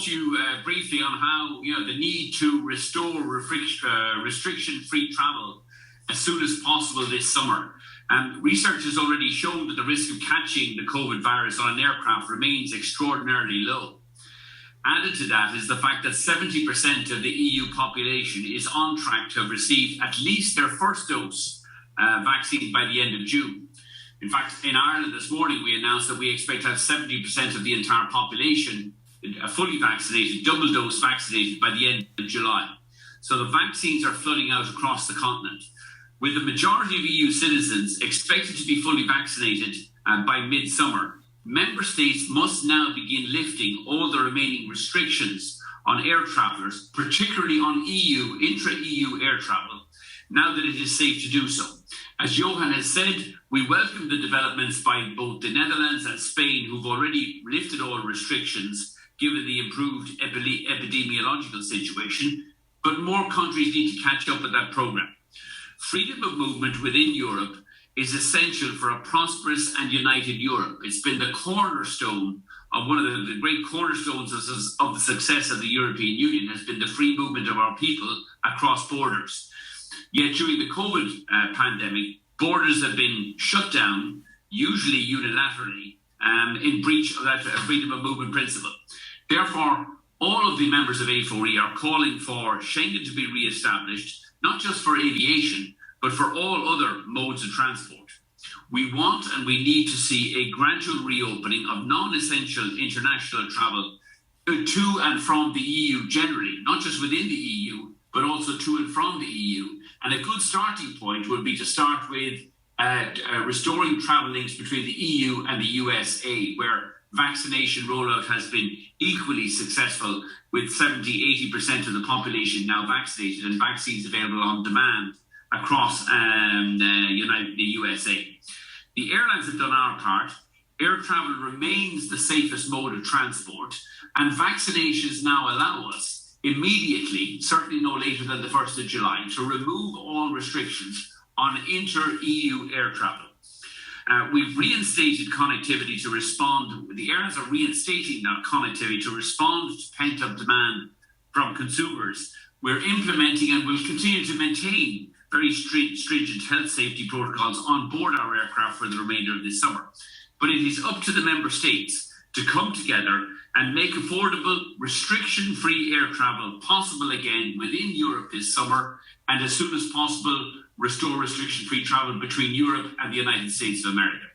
you briefly on how the need to restore restriction-free travel as soon as possible this summer. Research has already shown that the risk of catching the COVID virus on an aircraft remains extraordinarily low. Added to that is the fact that 70% of the EU population is on track to have received at least their first dose vaccine by the end of June. In fact, in Ireland this morning, we announced that we expect to have 70% of the entire population fully vaccinated, double dose vaccinated by the end of July. So the vaccines are flooding out across the continent. With the majority of EU citizens expected to be fully vaccinated by midsummer, member states must now begin lifting all the remaining restrictions on air travellers, particularly on intra-EU air travel, now that it is safe to do so. As Eoghan has said, we welcome the developments by both the Netherlands and Spain, who've already lifted all restrictions given the improved epidemiological situation, but more countries need to catch up with that programme. Freedom of movement within Europe is essential for a prosperous and united Europe. It's been the cornerstone of one of the great cornerstones of the success of the European Union, has been the free movement of our people across borders. Yet during the COVID pandemic, borders have been shut down, usually unilaterally, in breach of that freedom of movement principle. Therefore, all of the members of A4E are calling for Schengen to be re-established, not just for aviation, but for all other modes of transport. We want and we need to see a gradual reopening of non-essential international travel to and from the EU generally, not just within the EU, but also to and from the EU. And a good starting point would be to start with restoring travel links between the EU and the USA, where vaccination rollout has been equally successful, with 70-80% of the population now vaccinated and vaccines available on demand across the USA. The airlines have done our part. Air travel remains the safest mode of transport, and vaccinations now allow us immediately, certainly no later than the 1st of July, to remove all restrictions on inter-EU air travel. We've reinstated connectivity to respond. The airlines are reinstating that connectivity to respond to pent-up demand from consumers. We're implementing and will continue to maintain very stringent health safety protocols on board our aircraft for the remainder of this summer. But it is up to the member states to come together and make affordable, restriction-free air travel possible again within Europe this summer, and as soon as possible, restore restriction-free travel between Europe and the United States of America.